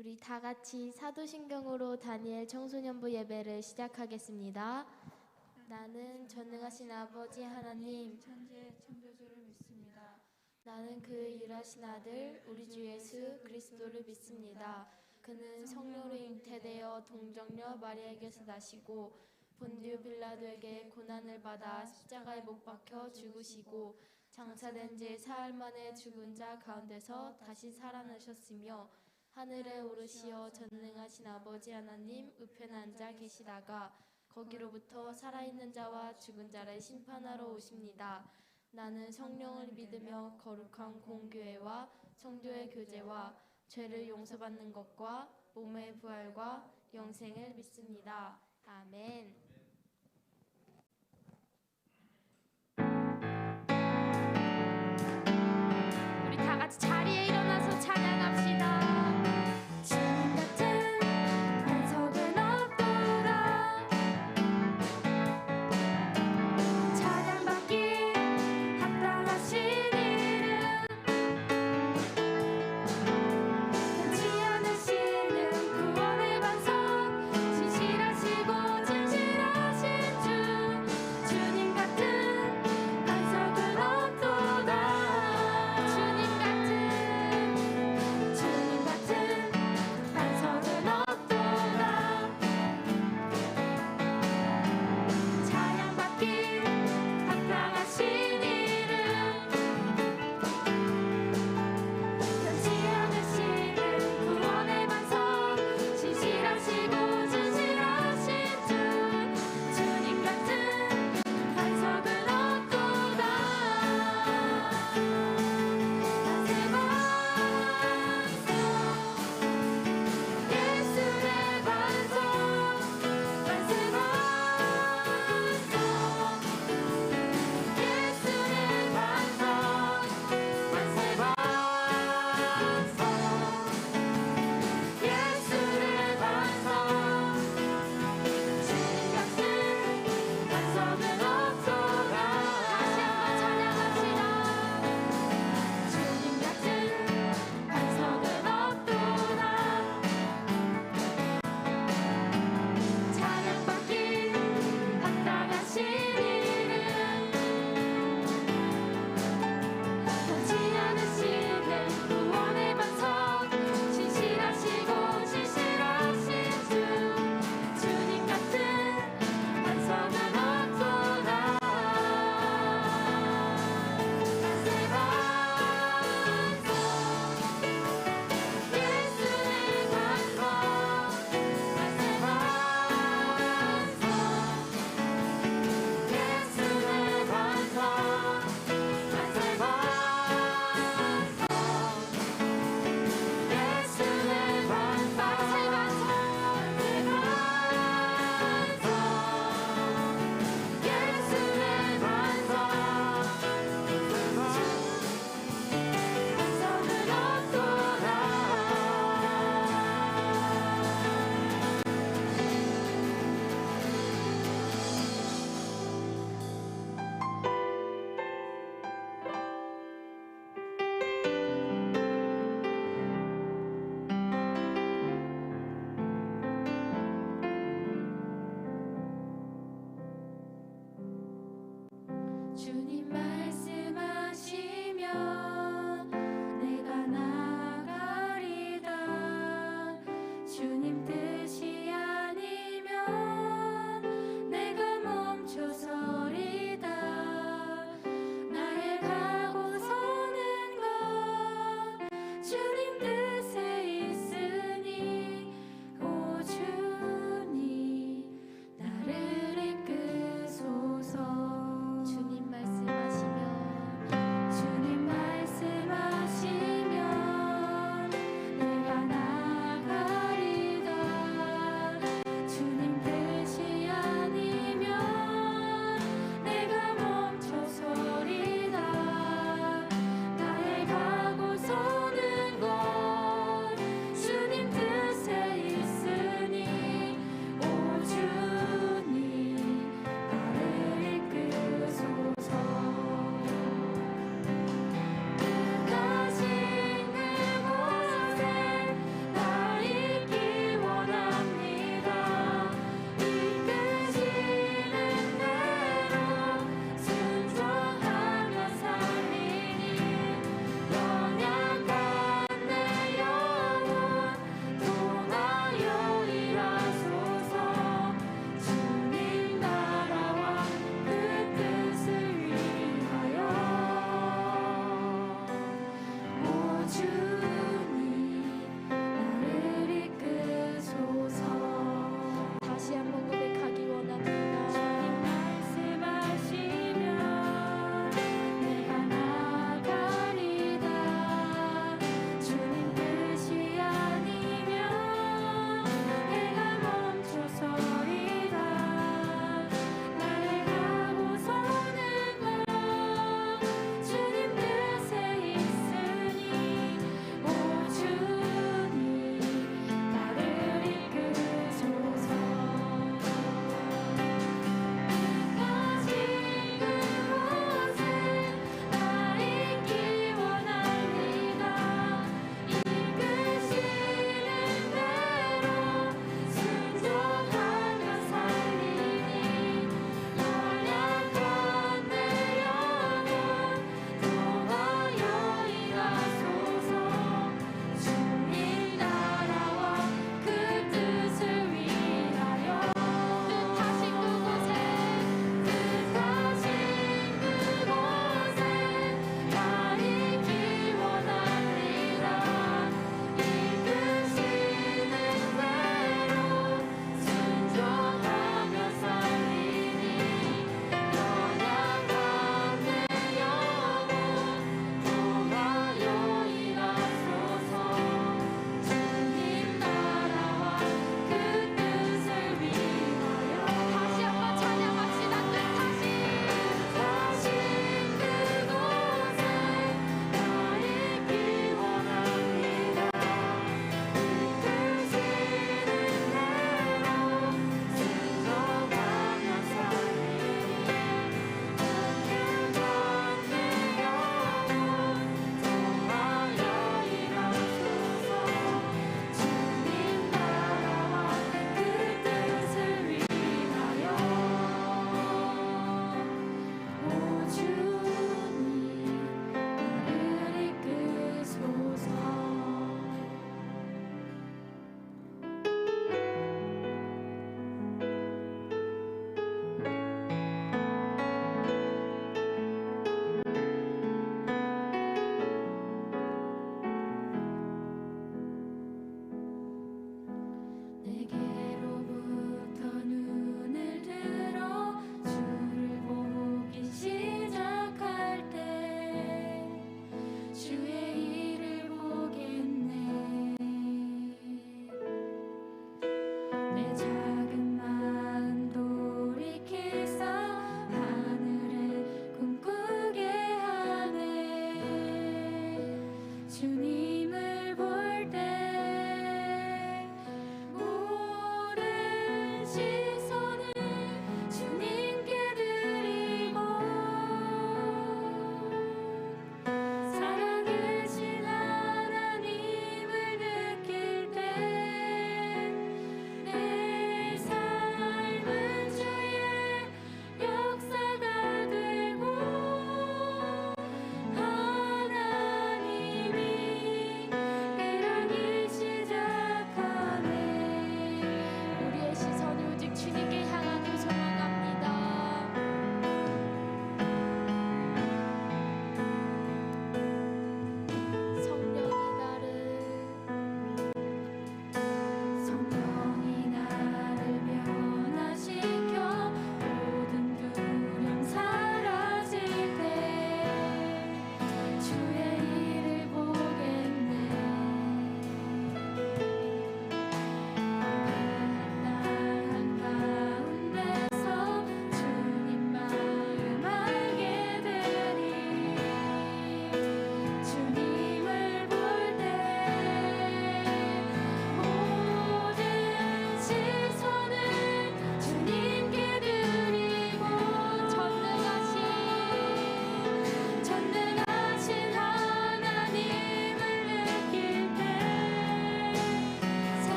우리 다 같이 사도신경으로 다니엘 청소년부 예배를 시작하겠습니다. 나는 전능하신 아버지 하나님 천지의 창조주를 믿습니다. 나는 그 일하신 아들 우리 주 예수 그리스도를 믿습니다. 그는 성령으로 잉태되어 동정녀 마리아에게서 나시고 본디오 빌라도에게 고난을 받아 십자가에 못 박혀 죽으시고 장사된 지 사흘 만에 죽은 자 가운데서 다시 살아나셨으며 하늘에 오르시어 전능하신 아버지 하나님 우편에 앉아 계시다가 거기로부터 살아있는 자와 죽은 자를 심판하러 오십니다. 나는 성령을 믿으며 거룩한 공교회와 성도의 교제와 죄를 용서받는 것과 몸의 부활과 영생을 믿습니다. 아멘. 우리 다 같이 자리에 일어나서 찬양합시다. 주님 같은 반석은 없도다. 찬양받기 합당하신 이름 변치 않으시는 구원의 반석 진실하시고 진실한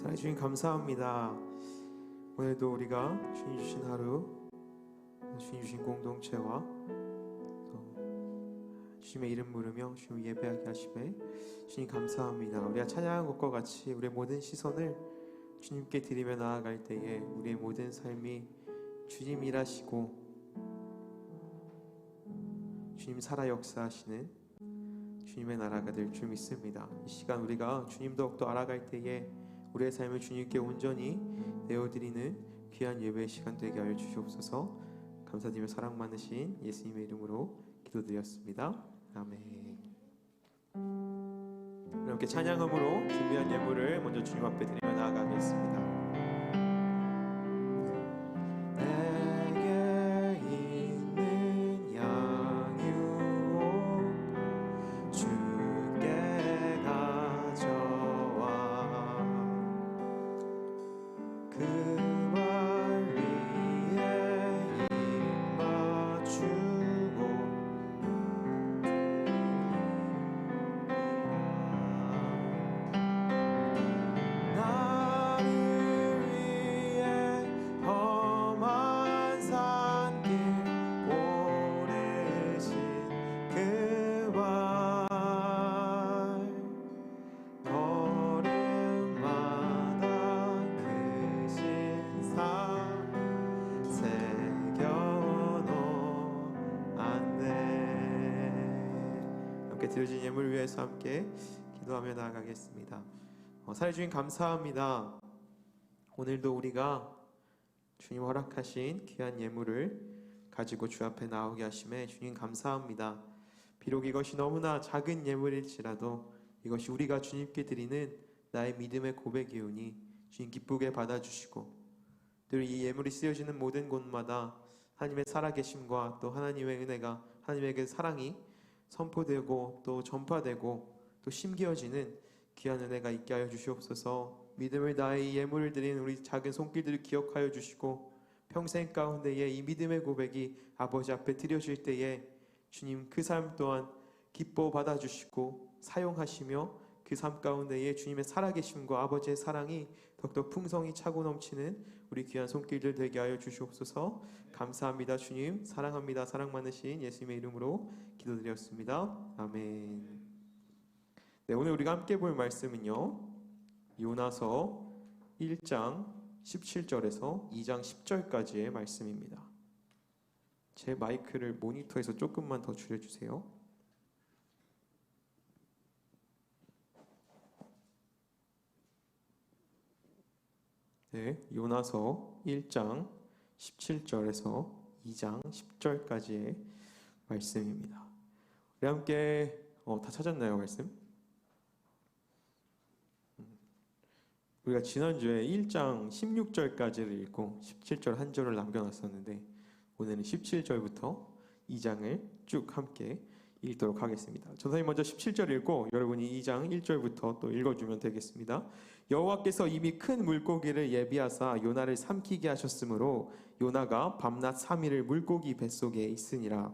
사랑해 주님 감사합니다. 오늘도 우리가 주님 주신 하루, 주님 주신 공동체와 또 주님의 이름 부르며 주님 예배하게 하심에 주님 감사합니다. 우리가 찬양한 것과 같이 우리의 모든 시선을 주님께 드리며 나아갈 때에 우리의 모든 삶이 주님 일하시고 주님 살아 역사하시는 주님의 나라가 될 줄 믿습니다. 이 시간 우리가 주님 더욱더 알아갈 때에 우리의 삶을 주님께 온전히 내어드리는 귀한 예배의 시간 되게 하여 주시옵소서. 감사드리며 사랑 많으신 예수님의 이름으로 기도드렸습니다. 아멘. 함께 찬양함으로 준비한 예물을 먼저 주님 앞에 드리며 나아가겠습니다. 드려진 예물 위해서 함께 기도하며 나아가겠습니다. 사랑해 주님 감사합니다. 오늘도 우리가 주님 허락하신 귀한 예물을 가지고 주 앞에 나오게 하심에 주님 감사합니다. 비록 이것이 너무나 작은 예물일지라도 이것이 우리가 주님께 드리는 나의 믿음의 고백이오니 주님 기쁘게 받아주시고 또 이 예물이 쓰여지는 모든 곳마다 하나님의 살아계심과 또 하나님의 은혜가 하나님에게 사랑이 선포되고 또 전파되고 또 심겨지는 귀한 은혜가 있게 하여 주시옵소서. 믿음을 다해 이 예물을 드린 우리 작은 손길들을 기억하여 주시고 평생 가운데에 이 믿음의 고백이 아버지 앞에 드려질 때에 주님 그 삶 또한 기뻐 받아주시고 사용하시며 그 삶 가운데에 주님의 살아계심과 아버지의 사랑이 더욱더 풍성히 차고 넘치는 우리 귀한 손길들 되게 하여 주시옵소서. 감사합니다. 주님 사랑합니다. 사랑 많으신 예수님의 이름으로 기도드렸습니다. 아멘. 네, 오늘 우리가 함께 볼 말씀은요 요나서 1장 17절에서 2장 10절까지의 말씀입니다. 제 마이크를 모니터에서 조금만 더 줄여주세요. 네, 요나서 1장 17절에서 2장 10절까지의 말씀입니다. 우리 함께 다 찾았나요, 말씀? 우리가 지난주에 1장 16절까지를 읽고 17절 한 절을 남겨놨었는데 오늘은 17절부터 2장을 쭉 함께 읽도록 하겠습니다. 전사님 먼저 17절 읽고 여러분이 2장 1절부터 또 읽어주면 되겠습니다. 여호와께서 이미 큰 물고기를 예비하사 요나를 삼키게 하셨으므로 요나가 밤낮 3일을 물고기 뱃속에 있으니라.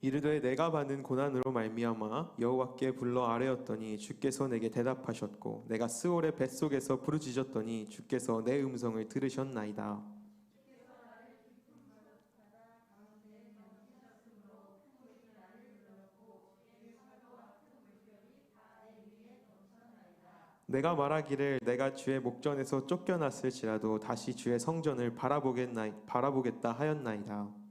이르되 내가 받는 고난으로 말미암아 여호와께 불러 아뢰었더니 주께서 내게 대답하셨고 내가 스올의 뱃속에서 부르짖었더니 주께서 내 음성을 들으셨나이다. 내가 말하기를 내가 주의 목전에서 쫓겨났을지라도 다시 주의 성전을 바라보겠다 하였나이다.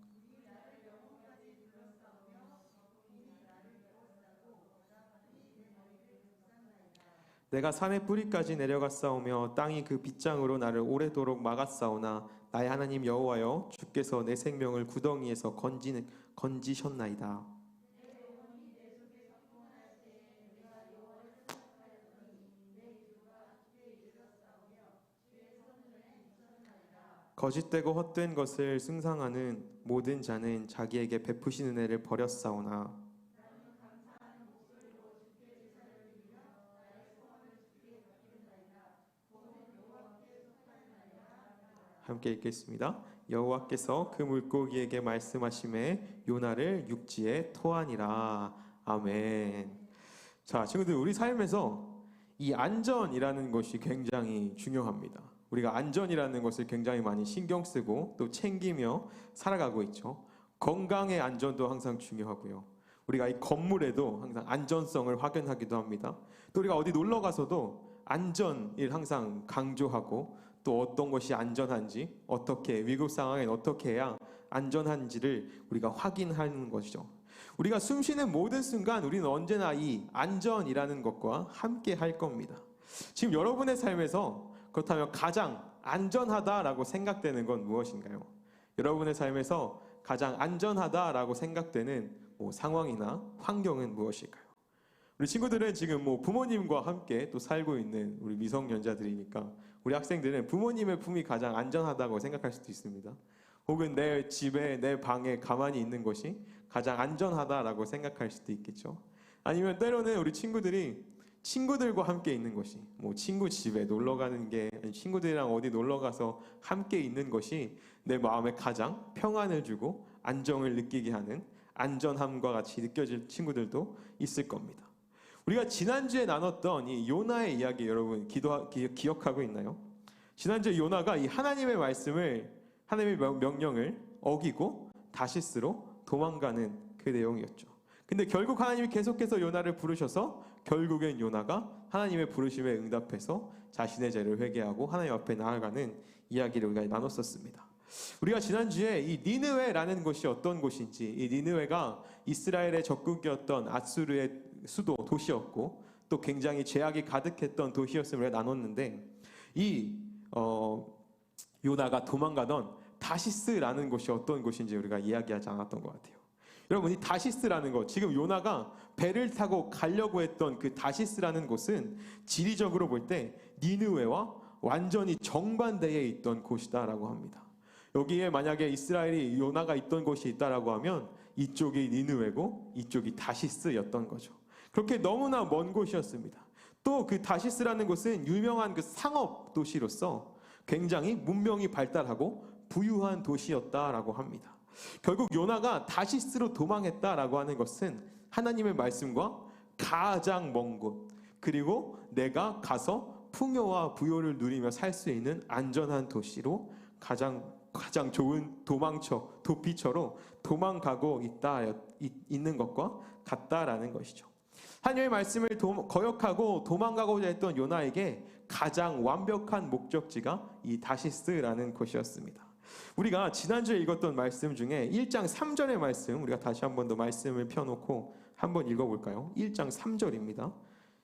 내가 산의 뿌리까지 내려갔사오며 땅이 그 빗장으로 나를 오래도록 막았사오나 나의 하나님 여호와여 주께서 내 생명을 구덩이에서 건지셨나이다. 거짓되고 헛된 것을 숭상하는 모든 자는 자기에게 베푸신 은혜를 버렸사오나 함께 읽겠습니다. 여호와께서 그 물고기에게 말씀하심에 요나를 육지에 토하니라. 아멘. 자, 친구들, 우리 삶에서 이 안전이라는 것이 굉장히 중요합니다. 우리가 안전이라는 것을 굉장히 많이 신경 쓰고 또 챙기며 살아가고 있죠. 건강의 안전도 항상 중요하고요. 우리가 이 건물에도 항상 안전성을 확인하기도 합니다. 또 우리가 어디 놀러 가서도 안전을 항상 강조하고 또 어떤 것이 안전한지, 어떻게 위급 상황엔 어떻게 해야 안전한지를 우리가 확인하는 것이죠. 우리가 숨쉬는 모든 순간 우리는 언제나 이 안전이라는 것과 함께 할 겁니다. 지금 여러분의 삶에서 그렇다면 가장 안전하다라고 생각되는 건 무엇인가요? 여러분의 삶에서 가장 안전하다라고 생각되는 상황이나 환경은 무엇일까요? 우리 친구들은 지금 부모님과 함께 또 살고 있는 우리 미성년자들이니까 우리 학생들은 부모님의 품이 가장 안전하다고 생각할 수도 있습니다. 혹은 내 집에 내 방에 가만히 있는 것이 가장 안전하다라고 생각할 수도 있겠죠. 아니면 때로는 우리 친구들이 친구들과 함께 있는 것이 친구 집에 놀러 가는 게 친구들이랑 어디 놀러 가서 함께 있는 것이 내 마음에 가장 평안을 주고 안정을 느끼게 하는 안전함과 같이 느껴질 친구들도 있을 겁니다. 우리가 지난주에 나눴던 이 요나의 이야기 여러분 기억하고 있나요? 지난주에 요나가 이 하나님의 말씀을 하나님의 명령을 어기고 다시스로 도망가는 그 내용이었죠. 근데 결국 하나님이 계속해서 요나를 부르셔서 결국엔 요나가 하나님의 부르심에 응답해서 자신의 죄를 회개하고 하나님 앞에 나아가는 이야기를 우리가 나눴었습니다. 우리가 지난주에 이 니느웨라는 곳이 어떤 곳인지, 이 니느웨가 이스라엘의 적국이었던 아수르의 수도 도시였고 또 굉장히 죄악이 가득했던 도시였음을 나눴는데 이 요나가 도망가던 다시스라는 곳이 어떤 곳인지 우리가 이야기하지 않았던 것 같아요. 여러분, 이 다시스라는 것, 지금 요나가 배를 타고 가려고 했던 그 다시스라는 곳은 지리적으로 볼 때 니느웨와 완전히 정반대에 있던 곳이다라고 합니다. 여기에 만약에 이스라엘이 요나가 있던 곳이 있다라고 하면 이쪽이 니느웨고 이쪽이 다시스였던 거죠. 그렇게 너무나 먼 곳이었습니다. 또 그 다시스라는 곳은 유명한 그 상업 도시로서 굉장히 문명이 발달하고 부유한 도시였다라고 합니다. 결국 요나가 다시스로 도망했다라고 하는 것은 하나님의 말씀과 가장 먼 곳, 그리고 내가 가서 풍요와 부요를 누리며 살 수 있는 안전한 도시로 가장 좋은 도피처로 도망가고 있는 것과 같다라는 것이죠. 하나님의 말씀을 거역하고 도망가고자 했던 요나에게 가장 완벽한 목적지가 이 다시스라는 곳이었습니다. 우리가 지난주에 읽었던 말씀 중에 1장 3절의 말씀, 우리가 다시 한 번 더 말씀을 펴놓고 한번 읽어볼까요? 1장 3절입니다.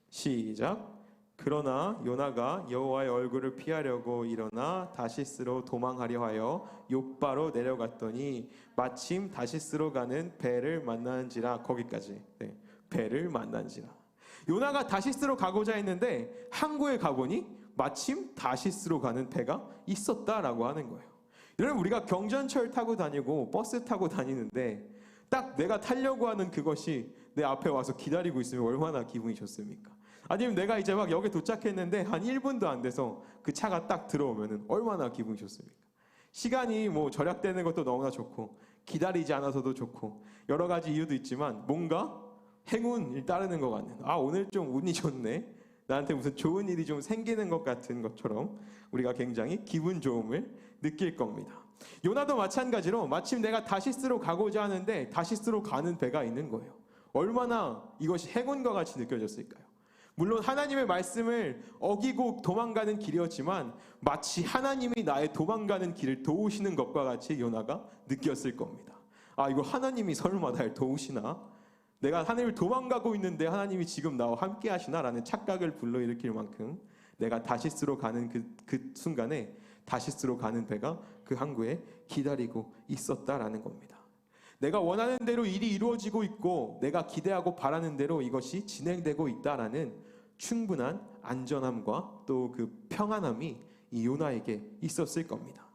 시작. 그러나 요나가 여호와의 얼굴을 피하려고 일어나 다시스로 도망하려 하여 욥바로 내려갔더니 마침 다시스로 가는 배를 만난지라. 거기까지. 배를 만난지라. 요나가 다시스로 가고자 했는데 항구에 가보니 마침 다시스로 가는 배가 있었다라고 하는 거예요. 여러분, 우리가 경전철 타고 다니고 버스 타고 다니는데 딱 내가 타려고 하는 그것이 내 앞에 와서 기다리고 있으면 얼마나 기분이 좋습니까? 아니면 내가 이제 막 여기 도착했는데 한 1분도 안 돼서 그 차가 딱 들어오면 얼마나 기분이 좋습니까? 시간이 절약되는 것도 너무나 좋고 기다리지 않아서도 좋고 여러 가지 이유도 있지만 뭔가 행운을 따르는 것 같는, 오늘 좀 운이 좋네, 나한테 무슨 좋은 일이 좀 생기는 것 같은 것처럼 우리가 굉장히 기분 좋음을 느낄 겁니다. 요나도 마찬가지로 마침 내가 다시스로 가고자 하는데 다시스로 가는 배가 있는 거예요. 얼마나 이것이 행운과 같이 느껴졌을까요? 물론 하나님의 말씀을 어기고 도망가는 길이었지만 마치 하나님이 나의 도망가는 길을 도우시는 것과 같이 요나가 느꼈을 겁니다. 이거 하나님이 설마 날 도우시나? 내가 하나님을 도망가고 있는데 하나님이 지금 나와 함께 하시나라는 착각을 불러일으킬 만큼 내가 다시스로 가는 그 순간에 다시스로 가는 배가 그 항구에 기다리고 있었다라는 겁니다. 내가 원하는 대로 일이 이루어지고 있고 내가 기대하고 바라는 대로 이것이 진행되고 있다라는 충분한 안전함과 또 그 평안함이 이 요나에게 있었을 겁니다.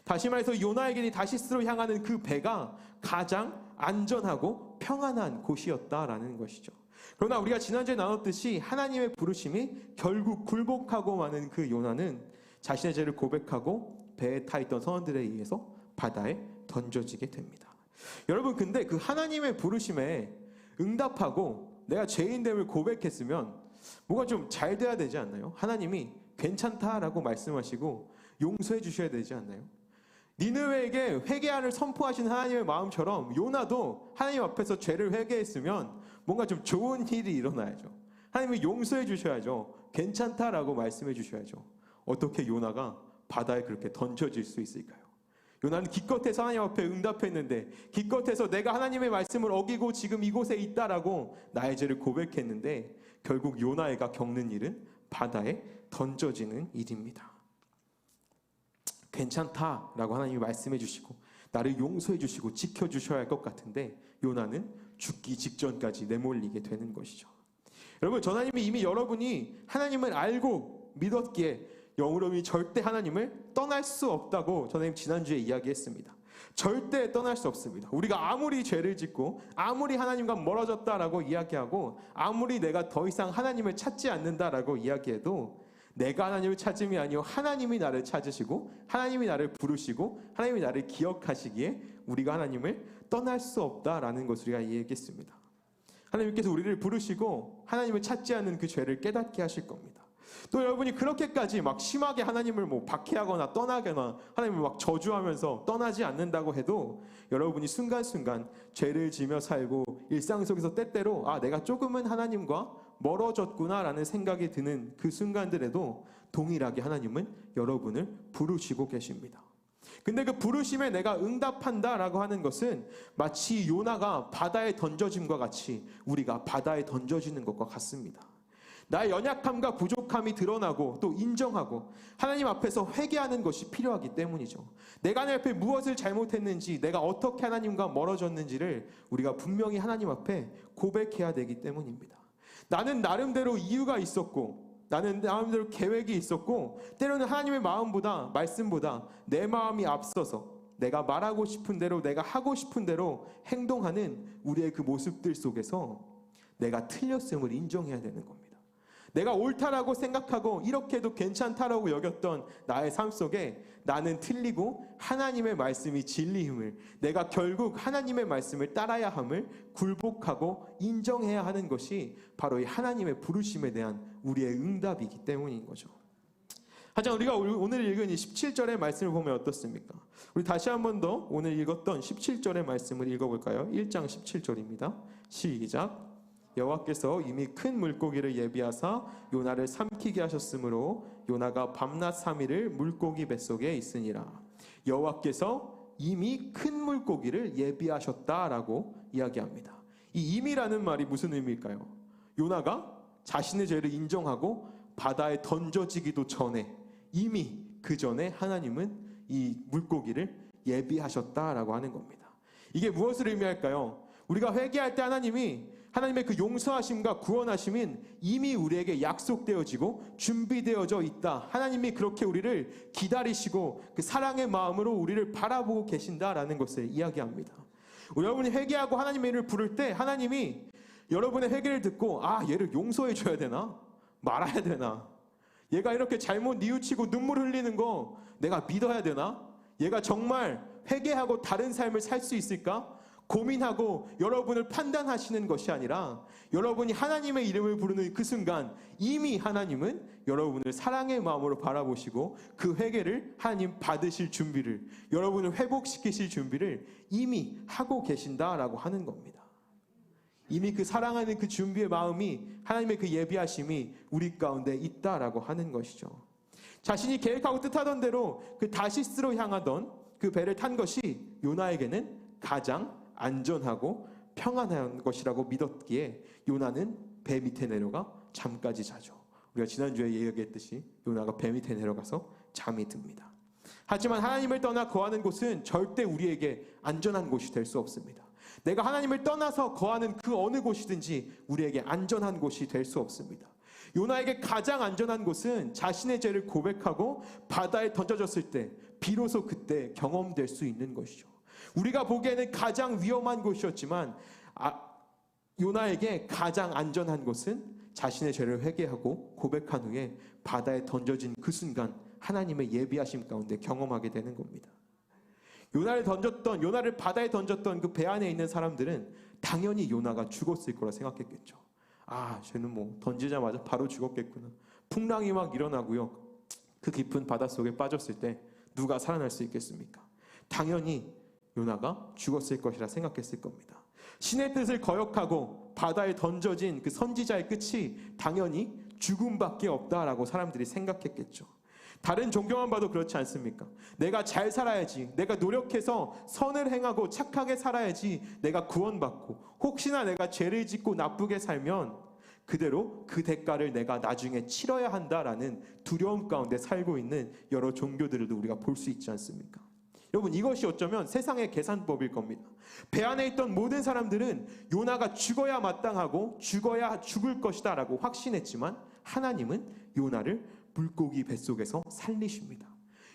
다시 말해서 요나에게 다시스로 향하는 그 배가 가장 안전하고 평안한 곳이었다라는 것이죠. 그러나 우리가 지난주에 나눴듯이 하나님의 부르심이 결국 굴복하고 마는 그 요나는 자신의 죄를 고백하고 배에 타 있던 선원들에 의해서 바다에 던져지게 됩니다. 여러분, 근데 그 하나님의 부르심에 응답하고 내가 죄인됨을 고백했으면 뭐가 좀 잘 돼야 되지 않나요? 하나님이 괜찮다라고 말씀하시고 용서해 주셔야 되지 않나요? 니느웨에게 회개하를 선포하신 하나님의 마음처럼 요나도 하나님 앞에서 죄를 회개했으면 뭔가 좀 좋은 일이 일어나야죠. 하나님이 용서해 주셔야죠. 괜찮다라고 말씀해 주셔야죠. 어떻게 요나가 바다에 그렇게 던져질 수 있을까요? 요나는 기껏해서 하나님 앞에 응답했는데, 기껏해서 내가 하나님의 말씀을 어기고 지금 이곳에 있다라고 나의 죄를 고백했는데, 결국 요나가 겪는 일은 바다에 던져지는 일입니다. 괜찮다라고 하나님이 말씀해 주시고 나를 용서해 주시고 지켜주셔야 할 것 같은데, 요나는 죽기 직전까지 내몰리게 되는 것이죠. 여러분, 전 하나님이 이미 여러분이 하나님을 알고 믿었기에 영으로는 절대 하나님을 떠날 수 없다고 저는 지난주에 이야기했습니다. 절대 떠날 수 없습니다. 우리가 아무리 죄를 짓고 아무리 하나님과 멀어졌다라고 이야기하고 아무리 내가 더 이상 하나님을 찾지 않는다라고 이야기해도 내가 하나님을 찾음이 아니요 하나님이 나를 찾으시고 하나님이 나를 부르시고 하나님이 나를 기억하시기에 우리가 하나님을 떠날 수 없다라는 것을 우리가 이야기했습니다. 하나님께서 우리를 부르시고 하나님을 찾지 않는 그 죄를 깨닫게 하실 겁니다. 또 여러분이 그렇게까지 막 심하게 하나님을 박해하거나 떠나거나 하나님을 막 저주하면서 떠나지 않는다고 해도 여러분이 순간순간 죄를 지며 살고 일상 속에서 때때로 내가 조금은 하나님과 멀어졌구나라는 생각이 드는 그 순간들에도 동일하게 하나님은 여러분을 부르시고 계십니다. 근데 그 부르심에 내가 응답한다라고 하는 것은 마치 요나가 바다에 던져짐과 같이 우리가 바다에 던져지는 것과 같습니다. 나의 연약함과 부족함이 드러나고 또 인정하고 하나님 앞에서 회개하는 것이 필요하기 때문이죠. 내가 하나님 앞에 무엇을 잘못했는지, 내가 어떻게 하나님과 멀어졌는지를 우리가 분명히 하나님 앞에 고백해야 되기 때문입니다. 나는 나름대로 이유가 있었고 나는 나름대로 계획이 있었고 때로는 하나님의 마음보다 말씀보다 내 마음이 앞서서 내가 말하고 싶은 대로 내가 하고 싶은 대로 행동하는 우리의 그 모습들 속에서 내가 틀렸음을 인정해야 되는 겁니다. 내가 옳다라고 생각하고 이렇게 해도 괜찮다라고 여겼던 나의 삶 속에 나는 틀리고 하나님의 말씀이 진리임을, 내가 결국 하나님의 말씀을 따라야 함을 굴복하고 인정해야 하는 것이 바로 이 하나님의 부르심에 대한 우리의 응답이기 때문인 거죠. 하지만 우리가 오늘 읽은 이 17절의 말씀을 보면 어떻습니까? 우리 다시 한 번 더 오늘 읽었던 17절의 말씀을 읽어볼까요? 1장 17절입니다. 시작. 여호와께서 이미 큰 물고기를 예비하사 요나를 삼키게 하셨으므로 요나가 밤낮 3일을 물고기 뱃속에 있으니라. 여호와께서 이미 큰 물고기를 예비하셨다라고 이야기합니다. 이 이미라는 말이 무슨 의미일까요? 요나가 자신의 죄를 인정하고 바다에 던져지기도 전에 이미 그 전에 하나님은 이 물고기를 예비하셨다라고 하는 겁니다. 이게 무엇을 의미할까요? 우리가 회개할 때 하나님의 그 용서하심과 구원하심은 이미 우리에게 약속되어지고 준비되어져 있다. 하나님이 그렇게 우리를 기다리시고 그 사랑의 마음으로 우리를 바라보고 계신다라는 것을 이야기합니다. 여러분이 회개하고 하나님의 이름을 부를 때 하나님이 여러분의 회개를 듣고 얘를 용서해 줘야 되나? 말아야 되나? 얘가 이렇게 잘못 뉘우치고 눈물 흘리는 거 내가 믿어야 되나? 얘가 정말 회개하고 다른 삶을 살 수 있을까? 고민하고 여러분을 판단하시는 것이 아니라 여러분이 하나님의 이름을 부르는 그 순간 이미 하나님은 여러분을 사랑의 마음으로 바라보시고 그 회개를 하나님 받으실 준비를, 여러분을 회복시키실 준비를 이미 하고 계신다라고 하는 겁니다. 이미 그 사랑하는 그 준비의 마음이, 하나님의 그 예비하심이 우리 가운데 있다라고 하는 것이죠. 자신이 계획하고 뜻하던 대로 그 다시스로 향하던 그 배를 탄 것이 요나에게는 가장 안전하고 평안한 것이라고 믿었기에 요나는 배 밑에 내려가 잠까지 자죠. 우리가 지난주에 이야기했듯이 요나가 배 밑에 내려가서 잠이 듭니다. 하지만 하나님을 떠나 거하는 곳은 절대 우리에게 안전한 곳이 될 수 없습니다. 내가 하나님을 떠나서 거하는 그 어느 곳이든지 우리에게 안전한 곳이 될 수 없습니다. 요나에게 가장 안전한 곳은 자신의 죄를 고백하고 바다에 던져졌을 때 비로소 그때 경험될 수 있는 것이죠. 우리가 보기에는 가장 위험한 곳이었지만 요나에게 가장 안전한 곳은 자신의 죄를 회개하고 고백한 후에 바다에 던져진 그 순간 하나님의 예비하심 가운데 경험하게 되는 겁니다. 요나를 바다에 던졌던 그 배 안에 있는 사람들은 당연히 요나가 죽었을 거라 생각했겠죠. 아, 쟤는 뭐 던지자마자 바로 죽었겠구나. 풍랑이 막 일어나고요. 그 깊은 바닷속에 빠졌을 때 누가 살아날 수 있겠습니까? 당연히 요나가 죽었을 것이라 생각했을 겁니다. 신의 뜻을 거역하고 바다에 던져진 그 선지자의 끝이 당연히 죽음밖에 없다라고 사람들이 생각했겠죠. 다른 종교만 봐도 그렇지 않습니까? 내가 잘 살아야지, 내가 노력해서 선을 행하고 착하게 살아야지 내가 구원받고, 혹시나 내가 죄를 짓고 나쁘게 살면 그대로 그 대가를 내가 나중에 치러야 한다라는 두려움 가운데 살고 있는 여러 종교들도 우리가 볼 수 있지 않습니까? 여러분, 이것이 어쩌면 세상의 계산법일 겁니다. 배 안에 있던 모든 사람들은 요나가 죽어야 마땅하고 죽어야 죽을 것이다 라고 확신했지만, 하나님은 요나를 물고기 뱃속에서 살리십니다.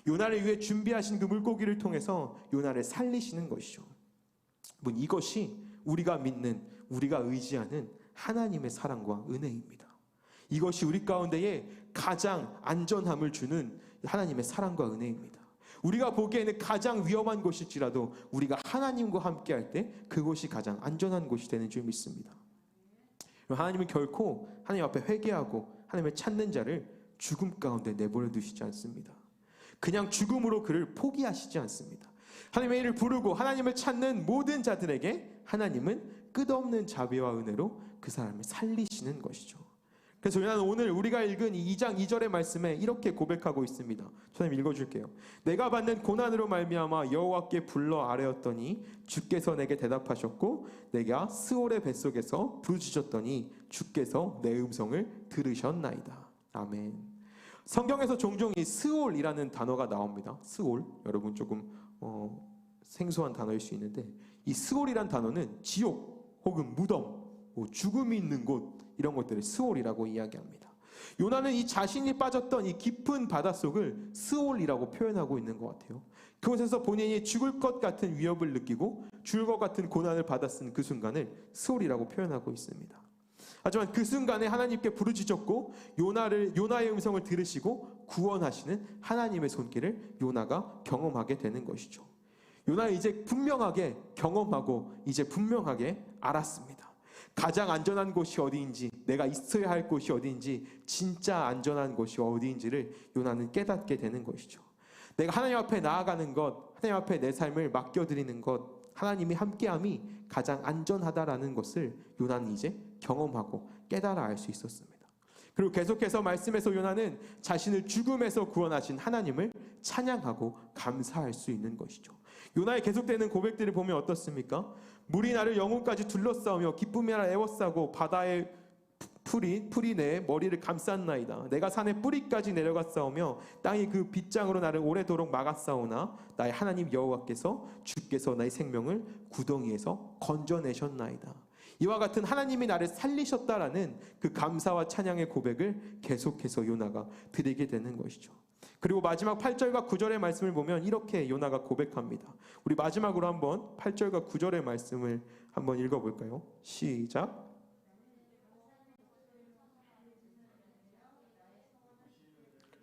요나를 위해 준비하신 그 물고기를 통해서 요나를 살리시는 것이죠. 여러분, 이것이 우리가 믿는, 우리가 의지하는 하나님의 사랑과 은혜입니다. 이것이 우리 가운데에 가장 안전함을 주는 하나님의 사랑과 은혜입니다. 우리가 보기에는 가장 위험한 곳일지라도 우리가 하나님과 함께 할 때 그곳이 가장 안전한 곳이 되는 줄 믿습니다. 하나님은 결코 하나님 앞에 회개하고 하나님을 찾는 자를 죽음 가운데 내버려 두시지 않습니다. 그냥 죽음으로 그를 포기하시지 않습니다. 하나님의 이름을 부르고 하나님을 찾는 모든 자들에게 하나님은 끝없는 자비와 은혜로 그 사람을 살리시는 것이죠. 그래서 나는 오늘 우리가 읽은 이 2장 2절의 말씀에 이렇게 고백하고 있습니다. 저는 읽어줄게요. 내가 받는 고난으로 말미암아 여호와께 불러 아뢰었더니 주께서 내게 대답하셨고, 내가 스올의 뱃속에서 부르짖었더니 주께서 내 음성을 들으셨나이다. 아멘. 성경에서 종종 이 스올이라는 단어가 나옵니다. 스올, 여러분 조금 생소한 단어일 수 있는데, 이 스올이란 단어는 지옥 혹은 무덤, 죽음이 있는 곳, 이런 것들을 스올이라고 이야기합니다. 요나는 이 자신이 빠졌던 이 깊은 바닷속을 스올이라고 표현하고 있는 것 같아요. 그곳에서 본인이 죽을 것 같은 위협을 느끼고 죽을 것 같은 고난을 받았은 그 순간을 스올이라고 표현하고 있습니다. 하지만 그 순간에 하나님께 부르짖었고 요나의 음성을 들으시고 구원하시는 하나님의 손길을 요나가 경험하게 되는 것이죠. 요나는 이제 분명하게 경험하고 이제 분명하게 알았습니다. 가장 안전한 곳이 어디인지, 내가 있어야 할 곳이 어디인지, 진짜 안전한 곳이 어디인지를 요나는 깨닫게 되는 것이죠. 내가 하나님 앞에 나아가는 것, 하나님 앞에 내 삶을 맡겨드리는 것, 하나님이 함께함이 가장 안전하다라는 것을 요나는 이제 경험하고 깨달아 알 수 있었습니다. 그리고 계속해서 말씀에서 요나는 자신을 죽음에서 구원하신 하나님을 찬양하고 감사할 수 있는 것이죠. 요나의 계속되는 고백들을 보면 어떻습니까? 물이 나를 영혼까지 둘러싸우며 기쁨이 나를 에워싸고 바다의 풀이 내 머리를 감쌌나이다. 내가 산의 뿌리까지 내려갔사오며 땅이 그 빗장으로 나를 오래도록 막았사오나 나의 하나님 여호와께서 주께서 나의 생명을 구덩이에서 건져내셨나이다. 이와 같은 하나님이 나를 살리셨다라는 그 감사와 찬양의 고백을 계속해서 요나가 드리게 되는 것이죠. 그리고 마지막 8절과 9절의 말씀을 보면 이렇게 요나가 고백합니다. 우리 마지막으로 한번 8절과 9절의 말씀을 한번 읽어볼까요? 시작.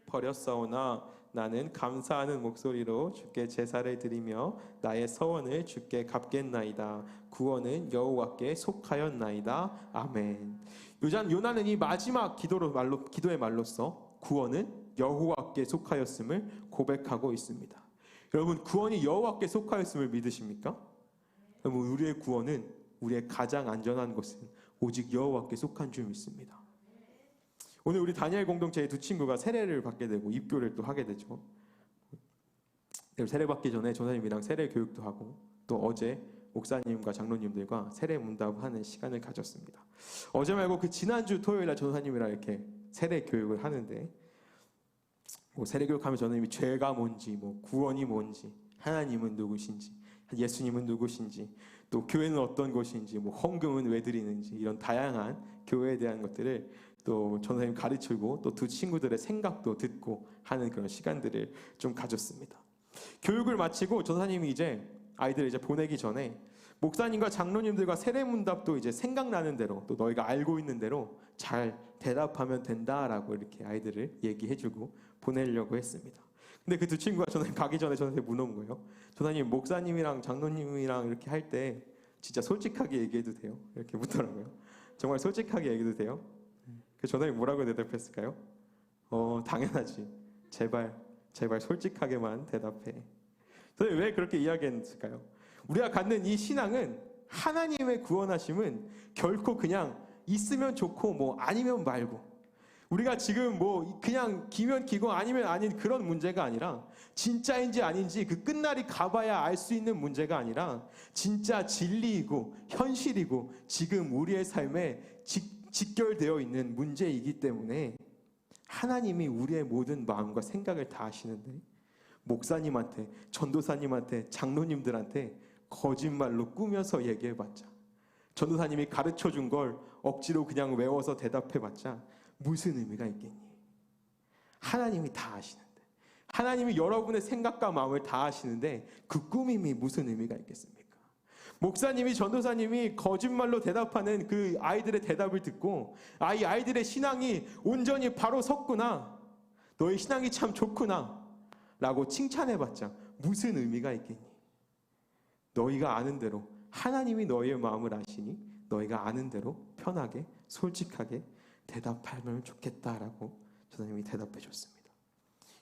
버렸사오나 나는 감사하는 목소리로 주께 제사를 드리며 나의 서원을 주께 갚겠나이다. 구원은 여호와께 속하였나이다. 아멘. 요나는 이 마지막 기도의 말로써 구원은 여호와께 속하였음을 고백하고 있습니다. 여러분, 구원이 여호와께 속하였음을 믿으십니까? 여러분, 우리의 구원은, 우리의 가장 안전한 것은 오직 여호와께 속한 줄 믿습니다. 오늘 우리 다니엘 공동체의 두 친구가 세례를 받게 되고 입교를 또 하게 되죠. 세례 받기 전에 전사님이랑 세례 교육도 하고, 또 어제 목사님과 장로님들과 세례 문답하는 시간을 가졌습니다. 어제 말고 그 지난주 토요일날 전사님이랑 이렇게 세례 교육을 하는데, 세례 교육하면 전사님이 죄가 뭔지, 구원이 뭔지, 하나님은 누구신지, 예수님은 누구신지, 또 교회는 어떤 곳인지, 헌금은 왜 드리는지, 이런 다양한 교회에 대한 것들을 또 전사님 가르치고 또 두 친구들의 생각도 듣고 하는 그런 시간들을 좀 가졌습니다. 교육을 마치고 전사님이 이제 아이들을 이제 보내기 전에 목사님과 장로님들과 세례문답도 이제 생각나는 대로, 또 너희가 알고 있는 대로 잘 대답하면 된다라고 이렇게 아이들을 얘기해주고 보내려고 했습니다. 근데 그 두 친구가 전에 가기 전에 저한테 물어본 거예요. 전사님, 목사님이랑 장로님이랑 이렇게 할 때 진짜 솔직하게 얘기해도 돼요? 이렇게 묻더라고요. 정말 솔직하게 얘기해도 돼요? 그 전사님 뭐라고 대답했을까요? 당연하지. 제발 솔직하게만 대답해. 선생님 왜 그렇게 이야기했을까요? 우리가 갖는 이 신앙은, 하나님의 구원하심은 결코 그냥 있으면 좋고 뭐 아니면 말고, 우리가 지금 뭐 그냥 기면 기고 아니면 아닌 그런 문제가 아니라, 진짜인지 아닌지 그 끝날이 가봐야 알 수 있는 문제가 아니라, 진짜 진리이고 현실이고 지금 우리의 삶에 직결되어 있는 문제이기 때문에 하나님이 우리의 모든 마음과 생각을 다 아시는데, 목사님한테, 전도사님한테, 장로님들한테 거짓말로 꾸며서 얘기해봤자, 전도사님이 가르쳐준 걸 억지로 그냥 외워서 대답해봤자 무슨 의미가 있겠니? 하나님이 다 아시는데, 하나님이 여러분의 생각과 마음을 다 아시는데 그 꾸밈이 무슨 의미가 있겠습니까? 목사님이, 전도사님이 거짓말로 대답하는 그 아이들의 대답을 듣고, 이 아이들의 신앙이 온전히 바로 섰구나, 너의 신앙이 참 좋구나 라고 칭찬해봤자 무슨 의미가 있겠니? 너희가 아는 대로, 하나님이 너희의 마음을 아시니 너희가 아는 대로 편하게 솔직하게 대답하면 좋겠다라고 전사님이 대답해 줬습니다.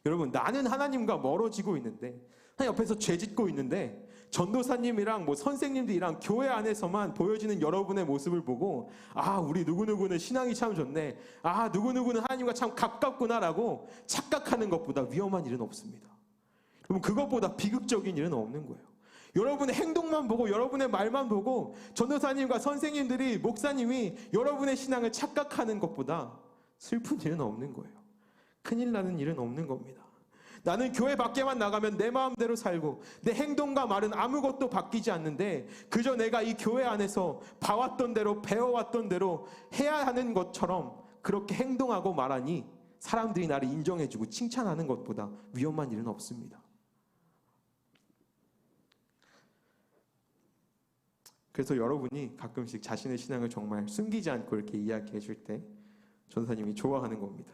여러분, 나는 하나님과 멀어지고 있는데, 하나님 옆에서 죄 짓고 있는데, 전도사님이랑 뭐 선생님들이랑 교회 안에서만 보여지는 여러분의 모습을 보고, 우리 누구누구는 신앙이 참 좋네, 누구누구는 하나님과 참 가깝구나라고 착각하는 것보다 위험한 일은 없습니다. 여러분, 그것보다 비극적인 일은 없는 거예요. 여러분의 행동만 보고, 여러분의 말만 보고 전도사님과 선생님들이, 목사님이 여러분의 신앙을 착각하는 것보다 슬픈 일은 없는 거예요. 큰일 나는 일은 없는 겁니다. 나는 교회 밖에만 나가면 내 마음대로 살고 내 행동과 말은 아무것도 바뀌지 않는데, 그저 내가 이 교회 안에서 봐왔던 대로, 배워왔던 대로 해야 하는 것처럼 그렇게 행동하고 말하니 사람들이 나를 인정해주고 칭찬하는 것보다 위험한 일은 없습니다. 그래서 여러분이 가끔씩 자신의 신앙을 정말 숨기지 않고 이렇게 이야기해 줄 때 전사님이 좋아하는 겁니다.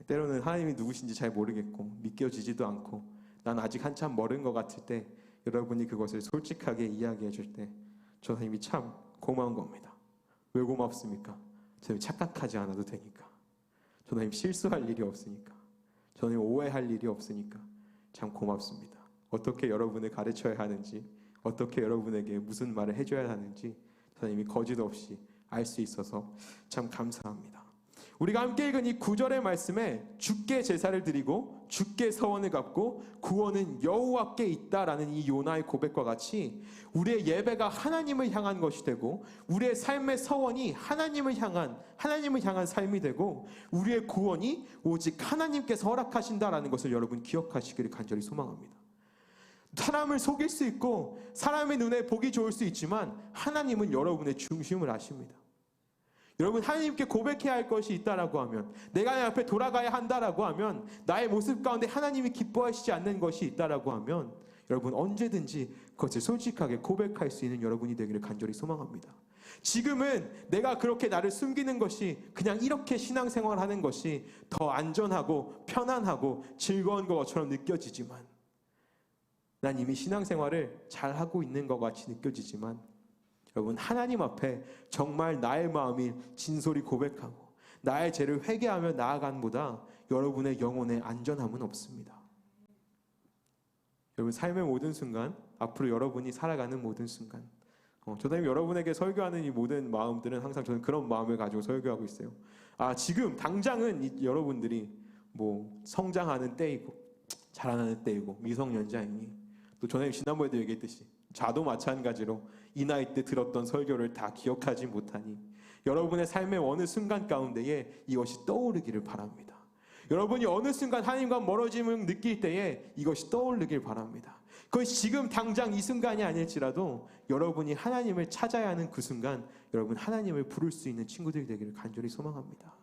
때로는 하나님이 누구신지 잘 모르겠고 믿겨지지도 않고 난 아직 한참 멀은 것 같을 때, 여러분이 그것을 솔직하게 이야기해 줄 때 전사님이 참 고마운 겁니다. 왜 고맙습니까? 저는 착각하지 않아도 되니까, 전사님 실수할 일이 없으니까, 저는 오해할 일이 없으니까 참 고맙습니다. 어떻게 여러분을 가르쳐야 하는지, 어떻게 여러분에게 무슨 말을 해줘야 하는지 전사님이 거짓 없이 알 수 있어서 참 감사합니다. 우리가 함께 읽은 이 9절의 말씀에 주께 제사를 드리고 주께 서원을 갚고 구원은 여호와께 있다라는 이 요나의 고백과 같이, 우리의 예배가 하나님을 향한 것이 되고, 우리의 삶의 서원이 하나님을 향한 삶이 되고, 우리의 구원이 오직 하나님께서 허락하신다라는 것을 여러분 기억하시기를 간절히 소망합니다. 사람을 속일 수 있고 사람의 눈에 보기 좋을 수 있지만 하나님은 여러분의 중심을 아십니다. 여러분, 하나님께 고백해야 할 것이 있다라고 하면, 내가 하나님 앞에 돌아가야 한다라고 하면, 나의 모습 가운데 하나님이 기뻐하시지 않는 것이 있다라고 하면, 여러분 언제든지 그것을 솔직하게 고백할 수 있는 여러분이 되기를 간절히 소망합니다. 지금은 내가 그렇게 나를 숨기는 것이, 그냥 이렇게 신앙생활하는 것이 더 안전하고 편안하고 즐거운 것처럼 느껴지지만, 난 이미 신앙생활을 잘하고 있는 것 같이 느껴지지만, 여러분, 하나님 앞에 정말 나의 마음이 진솔히 고백하고 나의 죄를 회개하며 나아간보다 여러분의 영혼의 안전함은 없습니다. 여러분, 삶의 모든 순간, 앞으로 여러분이 살아가는 모든 순간, 저는 여러분에게 설교하는 이 모든 마음들은 항상 저는 그런 마음을 가지고 설교하고 있어요. 지금 당장은 여러분들이 뭐 성장하는 때이고 자라나는 때이고 미성년자이니, 또 전에 지난번에도 얘기했듯이 저도 마찬가지로 이 나이 때 들었던 설교를 다 기억하지 못하니, 여러분의 삶의 어느 순간 가운데에 이것이 떠오르기를 바랍니다. 여러분이 어느 순간 하나님과 멀어짐을 느낄 때에 이것이 떠오르길 바랍니다. 그것이 지금 당장 이 순간이 아닐지라도 여러분이 하나님을 찾아야 하는 그 순간, 여러분 하나님을 부를 수 있는 친구들이 되기를 간절히 소망합니다.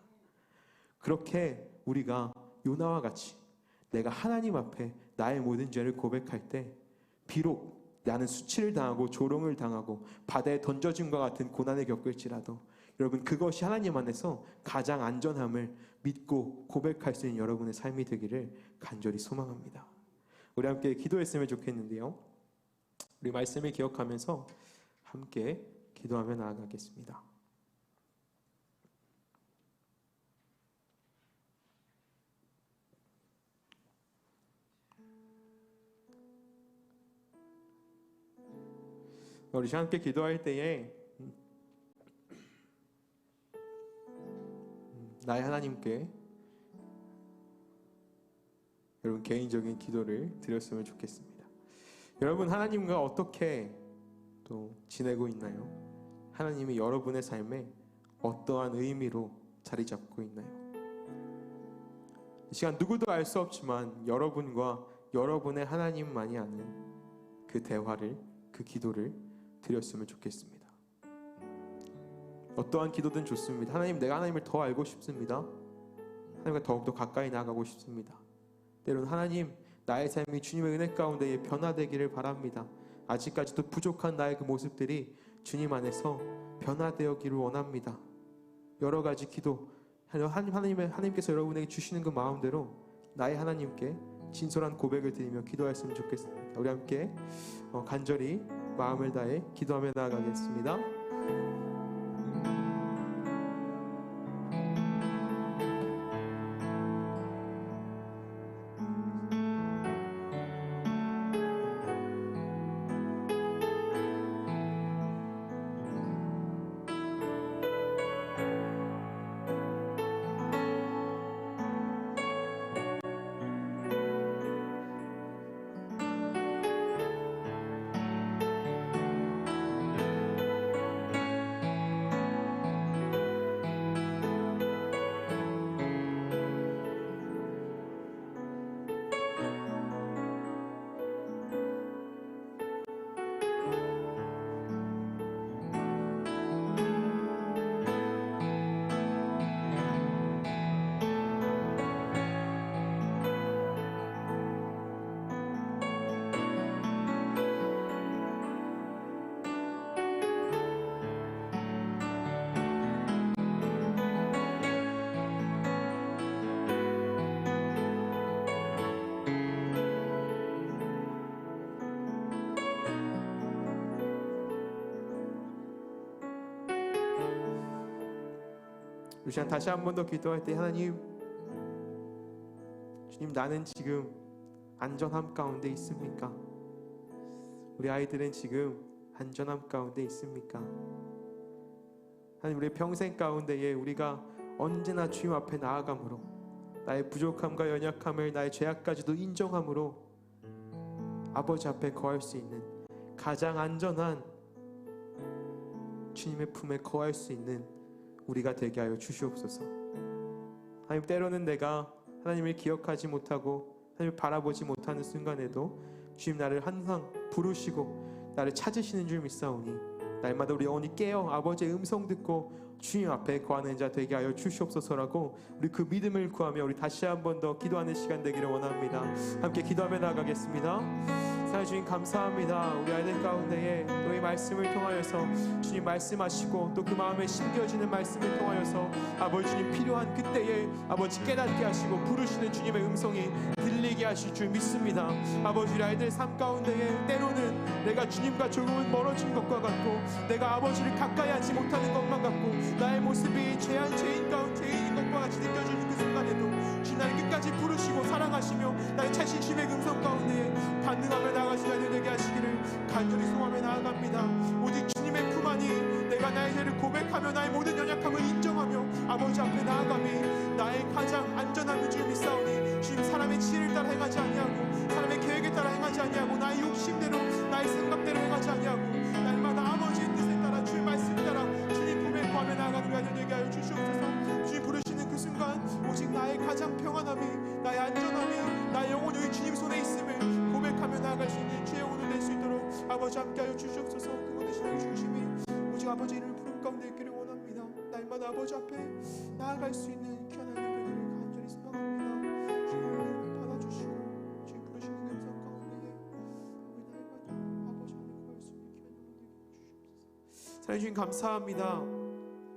그렇게 우리가 요나와 같이 내가 하나님 앞에 나의 모든 죄를 고백할 때, 비록 나는 수치를 당하고 조롱을 당하고 바다에 던져짐과 같은 고난을 겪을지라도 여러분, 그것이 하나님 안에서 가장 안전함을 믿고 고백할 수 있는 여러분의 삶이 되기를 간절히 소망합니다. 우리 함께 기도했으면 좋겠는데요. 우리 말씀을 기억하면서 함께 기도하며 나아가겠습니다. 우리 함께 기도할 때에 나의 하나님께 여러분 개인적인 기도를 드렸으면 좋겠습니다. 여러분, 하나님과 어떻게 또 지내고 있나요? 하나님이 여러분의 삶에 어떠한 의미로 자리 잡고 있나요? 이 시간 누구도 알 수 없지만 여러분과 여러분의 하나님만이 아는 그 대화를, 그 기도를 드렸으면 좋겠습니다. 어떠한 기도든 좋습니다. 하나님, 내가 하나님을 더 알고 싶습니다. 하나님과 더욱더 가까이 나아가고 싶습니다. 때로는 하나님, 나의 삶이 주님의 은혜 가운데 변화되기를 바랍니다. 아직까지도 부족한 나의 그 모습들이 주님 안에서 변화되기를 원합니다. 여러 가지 기도, 하나님께서 여러분에게 주시는 그 마음대로 나의 하나님께 진솔한 고백을 드리며 기도했으면 좋겠습니다. 우리 함께 간절히 마음을 다해 기도하며 나아가겠습니다. 이 시간 다시 한 번 더 기도할 때, 하나님, 주님, 나는 지금 안전함 가운데 있습니까? 우리 아이들은 지금 안전함 가운데 있습니까? 하나님, 우리의 평생 가운데에 우리가 언제나 주님 앞에 나아감으로 나의 부족함과 연약함을, 나의 죄악까지도 인정함으로 아버지 앞에 거할 수 있는 가장 안전한 주님의 품에 거할 수 있는 우리가 되게 하여 주시옵소서. 하나님, 때로는 내가 하나님을 기억하지 못하고 하나님을 바라보지 못하는 순간에도 주님 나를 항상 부르시고 나를 찾으시는 줄 믿사오니 날마다 우리 영혼이 깨어 아버지의 음성 듣고 주님 앞에 거하는 자 되게 하여 주시옵소서라고 우리 그 믿음을 구하며 우리 다시 한 번 더 기도하는 시간 되기를 원합니다. 함께 기도하며 나아가겠습니다. 사랑해 주님, 감사합니다. 우리 아이들 가운데에 너의 말씀을 통하여서 주님 말씀하시고 또 그 마음에 심겨지는 말씀을 통하여서 아버지 주님 필요한 그때에 아버지 깨닫게 하시고 부르시는 주님의 음성이 들리게 하실 줄 믿습니다. 아버지, 우리 아이들 삶 가운데에 때로는 내가 주님과 조금은 멀어진 것과 같고 내가 아버지를 가까이 하지 못하는 것만 같고 나의 모습이 죄인 것과 같이 느껴지는 그 순간에도 주님 나를 끝까지 부르시고 사랑하시며 나의 자신 주님의 음성 가운데에 반응하며 나아가시는 아이들 되게 하시기를 간절히 소망하며 나아갑니다. 오직 주님의 품 안이 내가 나의 죄를 고백하며 나의 모든 연약함을 인정하며 아버지 앞에 나아감이 나의 가장 안전함인 줄 믿사오니 주님, 사람의 지혜를 따라 행하지 아니하고 사람의 계획에 따라 행하지 아니하고 나의 욕심대로 나의 생각대로 행하지 아니하고 날마다 아버지의 뜻에 따라 주의 말씀 따라 주님 품에 구하며 나아가는 우리 아이들 되게 하여 주시옵소서. 주님 부르시는 그 순간 오직 나의 가장 평안함이, 나의 안전함이, 나의 영혼이 여기 주님 손에 있음을 고백하며 나아갈 수 있는 주의 영혼을 낼 수 있도록 아버지 함께하여 주시옵소서. 그 모든 신앙의 중심이 오직 아버지 이름을 부름 가운데 있기를 원합니다. 날마다 아버지 앞에 나아갈 수 있는 귀한 아이들 되기를 간절히 소망합니다. 주님 받아주시고 주님 부르시는 음성 가운데에 우리 날마다 아버지 앞에 구할 수 있는 귀한 영혼들 주시옵소서. 사랑해 주님 감사합니다.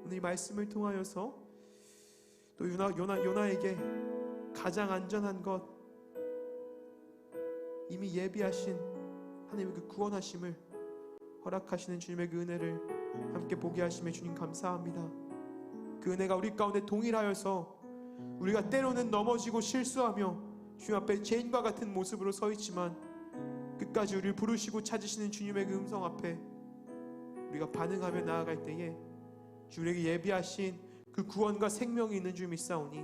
오늘 오늘 이 말씀을 통하여서 또 요나에게 가장 안전한 것, 이미 예비하신 하나님의 그 구원하심을 허락하시는 주님의 그 은혜를 함께 보게 하심에 주님 감사합니다. 그 은혜가 우리 가운데 동일하여서 우리가 때로는 넘어지고 실수하며 주님 앞에 죄인과 같은 모습으로 서 있지만 끝까지 우리를 부르시고 찾으시는 주님의 그 음성 앞에 우리가 반응하며 나아갈 때에 주 우리에게 예비하신 그 구원과 생명이 있는 줄 믿사오니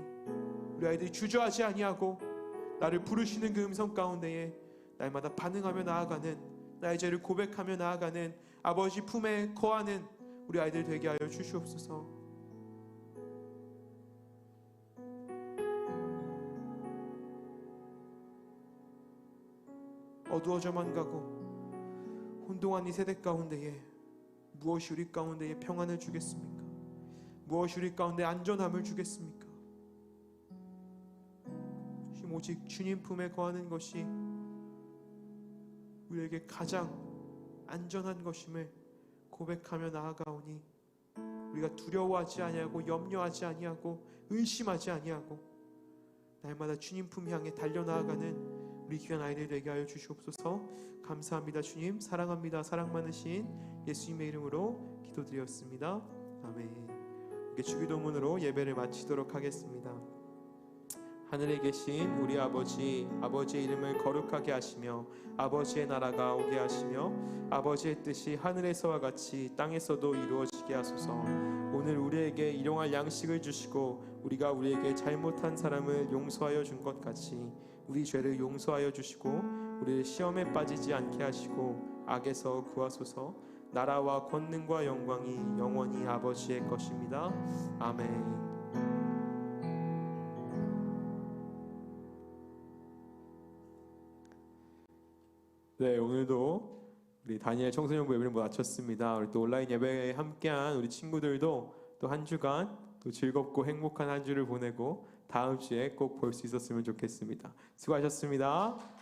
우리 아이들이 주저하지 아니하고 나를 부르시는 그 음성 가운데에 날마다 반응하며 나아가는, 나의 죄를 고백하며 나아가는 아버지 품에 거하는 우리 아이들 되게 하여 주시옵소서. 어두워져만 가고 혼동한 이 세대 가운데에 무엇이 우리 가운데에 평안을 주겠습니까? 무엇이 우리 가운데 안전함을 주겠습니까? 오직 주님 품에 거하는 것이 우리에게 가장 안전한 것임을 고백하며 나아가오니 우리가 두려워하지 아니하고 염려하지 아니하고 의심하지 아니하고 날마다 주님 품 향해 달려나아가는 우리 귀한 아이들 되게 하여 주시옵소서. 감사합니다. 주님 사랑합니다. 사랑 많으신 예수님의 이름으로 기도드렸습니다. 아멘. 이렇게 주기도문으로 예배를 마치도록 하겠습니다. 하늘에 계신 우리 아버지, 아버지의 이름을 거룩하게 하시며 아버지의 나라가 오게 하시며 아버지의 뜻이 하늘에서와 같이 땅에서도 이루어지게 하소서. 오늘 우리에게 일용할 양식을 주시고 우리가 우리에게 잘못한 사람을 용서하여 준 것 같이 우리 죄를 용서하여 주시고 우리를 시험에 빠지지 않게 하시고 악에서 구하소서. 나라와 권능과 영광이 영원히 아버지의 것입니다. 아멘. 네, 오늘도 우리 다니엘 청소년부 예배를 마쳤습니다. 우리 또 온라인 예배에 함께한 우리 친구들도 또 한 주간 또 즐겁고 행복한 한 주를 보내고 다음 주에 꼭 볼 수 있었으면 좋겠습니다. 수고하셨습니다.